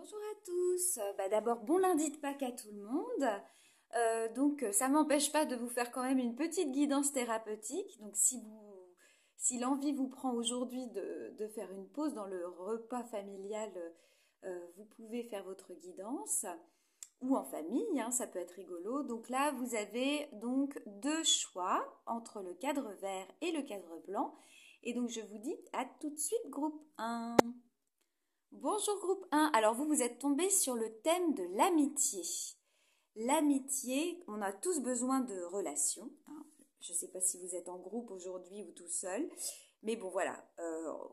Bonjour à tous. D'abord, bon lundi de Pâques à tout le monde. Ça ne m'empêche pas de vous faire quand même une petite guidance thérapeutique. Donc, si l'envie vous prend aujourd'hui de faire une pause dans le repas familial, vous pouvez faire votre guidance ou en famille, hein, ça peut être rigolo. Donc là, vous avez donc deux choix entre le cadre vert et le cadre blanc. Et donc, je vous dis à tout de suite, groupe 1. Bonjour groupe 1, alors vous êtes tombé sur le thème de l'amitié. L'amitié, on a tous besoin de relations, hein. Je ne sais pas si vous êtes en groupe aujourd'hui ou tout seul, mais bon voilà,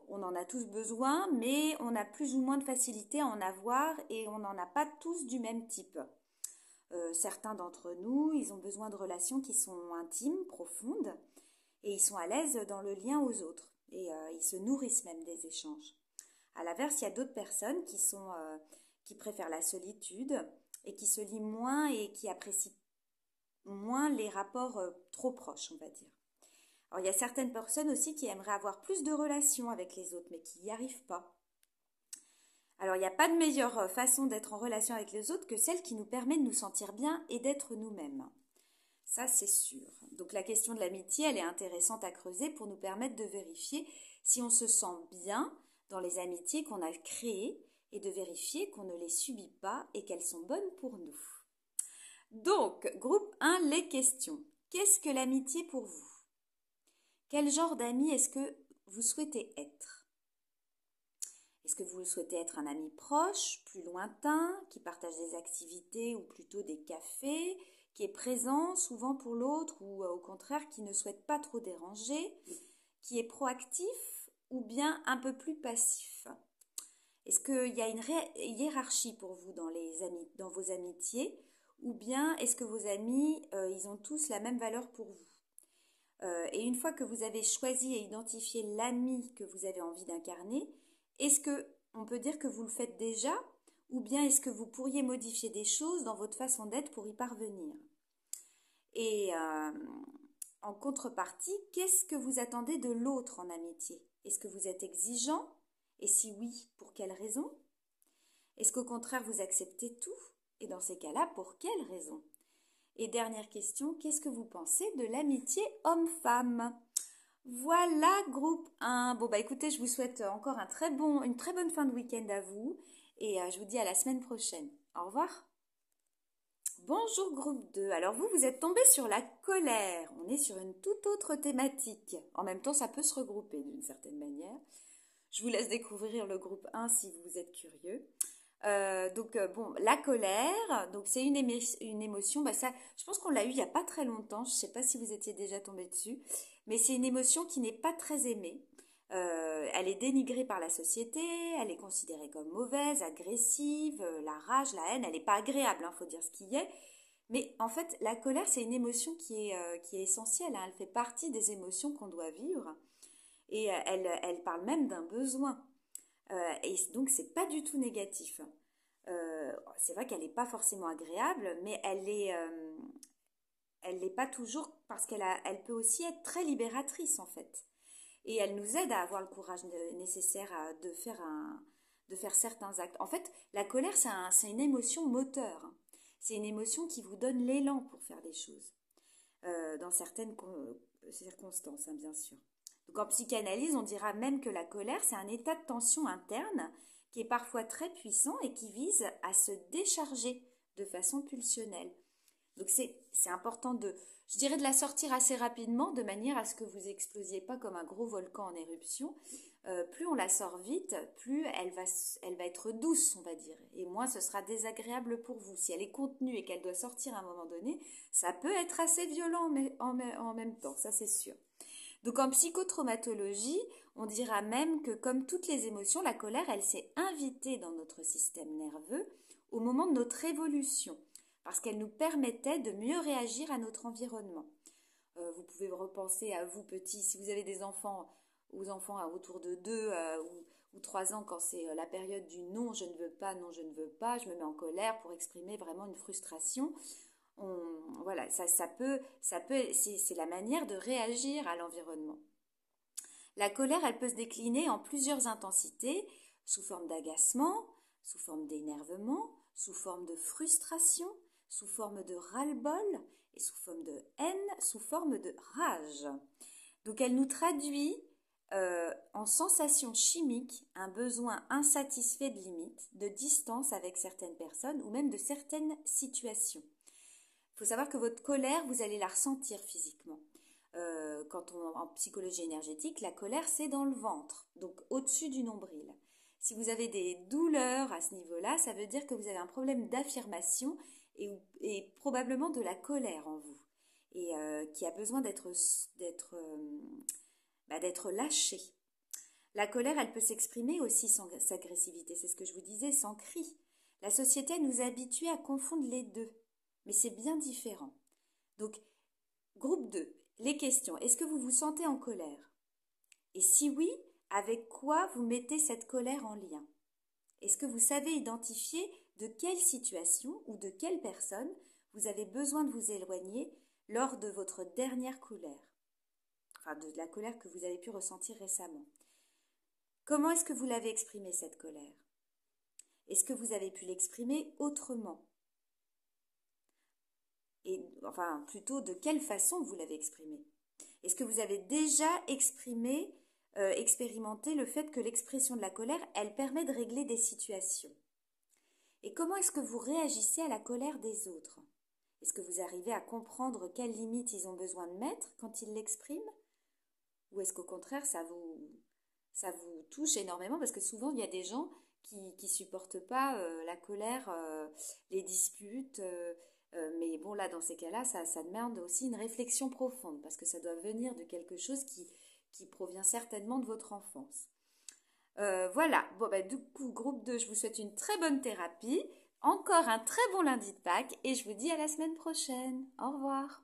on en a tous besoin, mais on a plus ou moins de facilité à en avoir et on n'en a pas tous du même type. Certains d'entre nous, ils ont besoin de relations qui sont intimes, profondes, et ils sont à l'aise dans le lien aux autres, et ils se nourrissent même des échanges. À l'inverse, il y a d'autres personnes qui préfèrent la solitude et qui se lient moins et qui apprécient moins les rapports trop proches, on va dire. Alors, il y a certaines personnes aussi qui aimeraient avoir plus de relations avec les autres, mais qui n'y arrivent pas. Alors, il n'y a pas de meilleure façon d'être en relation avec les autres que celle qui nous permet de nous sentir bien et d'être nous-mêmes. Ça, c'est sûr. Donc, la question de l'amitié, elle est intéressante à creuser pour nous permettre de vérifier si on se sent bien dans les amitiés qu'on a créées et de vérifier qu'on ne les subit pas et qu'elles sont bonnes pour nous. Donc, groupe 1, les questions. Qu'est-ce que l'amitié pour vous? Quel genre d'ami est-ce que vous souhaitez être? Est-ce que vous souhaitez être un ami proche, plus lointain, qui partage des activités ou plutôt des cafés, qui est présent souvent pour l'autre ou au contraire qui ne souhaite pas trop déranger, qui est proactif ou bien un peu plus passif? Est-ce qu'il y a une hiérarchie pour vous dans vos amitiés ou bien est-ce que vos amis, ils ont tous la même valeur pour vous? Et une fois que vous avez choisi et identifié l'ami que vous avez envie d'incarner, est-ce qu'on peut dire que vous le faites déjà ou bien est-ce que vous pourriez modifier des choses dans votre façon d'être pour y parvenir? Et en contrepartie, qu'est-ce que vous attendez de l'autre en amitié? Est-ce que vous êtes exigeant? Et si oui, pour quelle raison? Est-ce qu'au contraire, vous acceptez tout? Et dans ces cas-là, pour quelle raison? Et dernière question, qu'est-ce que vous pensez de l'amitié homme-femme? Voilà, groupe 1. Bon, écoutez, je vous souhaite encore une très bonne fin de week-end à vous. Et je vous dis à la semaine prochaine. Au revoir. Bonjour groupe 2, alors vous êtes tombé sur la colère, on est sur une toute autre thématique. En même temps, ça peut se regrouper d'une certaine manière. Je vous laisse découvrir le groupe 1 si vous êtes curieux. La colère, donc c'est une émotion, je pense qu'on l'a eu il n'y a pas très longtemps, je ne sais pas si vous étiez déjà tombé dessus, mais c'est une émotion qui n'est pas très aimée. Elle est dénigrée par la société, elle est considérée comme mauvaise, agressive, la rage, la haine, elle n'est pas agréable, faut dire ce qu'il y est. Mais en fait, la colère, c'est une émotion qui est essentielle, hein, elle fait partie des émotions qu'on doit vivre et elle parle même d'un besoin. Et donc, c'est pas du tout négatif. C'est vrai qu'elle n'est pas forcément agréable, mais elle l'est pas toujours parce elle peut aussi être très libératrice en fait. Et elle nous aide à avoir le courage nécessaire de faire certains actes. En fait, la colère, c'est une émotion moteur. C'est une émotion qui vous donne l'élan pour faire des choses, dans certaines circonstances, hein, bien sûr. Donc en psychanalyse, on dira même que la colère, c'est un état de tension interne qui est parfois très puissant et qui vise à se décharger de façon pulsionnelle. Donc c'est important je dirais de la sortir assez rapidement de manière à ce que vous explosiez pas comme un gros volcan en éruption. Plus on la sort vite, plus elle va être douce, on va dire, et moins ce sera désagréable pour vous. Si elle est contenue et qu'elle doit sortir à un moment donné, ça peut être assez violent mais en même temps, ça c'est sûr. Donc en psychotraumatologie, on dira même que comme toutes les émotions, la colère, elle s'est invitée dans notre système nerveux au moment de notre évolution, parce qu'elle nous permettait de mieux réagir à notre environnement. Vous pouvez repenser à vous petits, si vous avez des enfants, aux enfants autour de 2 ou 3 ans, quand c'est la période du non, je ne veux pas, non, je ne veux pas, je me mets en colère pour exprimer vraiment une frustration. Voilà, c'est la manière de réagir à l'environnement. La colère, elle peut se décliner en plusieurs intensités, sous forme d'agacement, sous forme d'énervement, sous forme de frustration, sous forme de ras-le-bol et sous forme de haine, sous forme de rage. Donc elle nous traduit en sensations chimiques un besoin insatisfait de limite, de distance avec certaines personnes ou même de certaines situations. Il faut savoir que votre colère, vous allez la ressentir physiquement. En psychologie énergétique, la colère, c'est dans le ventre, donc au-dessus du nombril. Si vous avez des douleurs à ce niveau-là, ça veut dire que vous avez un problème d'affirmation et probablement de la colère en vous, et qui a besoin d'être lâchée. La colère, elle peut s'exprimer aussi sans agressivité, c'est ce que je vous disais, sans cri. La société nous habitue à confondre les deux, mais c'est bien différent. Donc, groupe 2, les questions. Est-ce que vous vous sentez en colère? Et si oui, avec quoi vous mettez cette colère en lien? Est-ce que vous savez identifier de quelle situation ou de quelle personne vous avez besoin de vous éloigner lors de votre dernière colère? Enfin, de la colère que vous avez pu ressentir récemment. Comment est-ce que vous l'avez exprimée, cette colère? Est-ce que vous avez pu l'exprimer autrement? Et enfin, plutôt, de quelle façon vous l'avez exprimée? Est-ce que vous avez déjà expérimenté le fait que l'expression de la colère, elle permet de régler des situations? Et comment est-ce que vous réagissez à la colère des autres? Est-ce que vous arrivez à comprendre quelles limites ils ont besoin de mettre quand ils l'expriment? Ou est-ce qu'au contraire, ça vous touche énormément? Parce que souvent, il y a des gens qui supportent pas la colère, les disputes. Mais bon, là, dans ces cas-là, ça demande aussi une réflexion profonde, parce que ça doit venir de quelque chose qui provient certainement de votre enfance. Voilà, bon, du coup, groupe 2, je vous souhaite une très bonne thérapie, encore un très bon lundi de Pâques, et je vous dis à la semaine prochaine. Au revoir.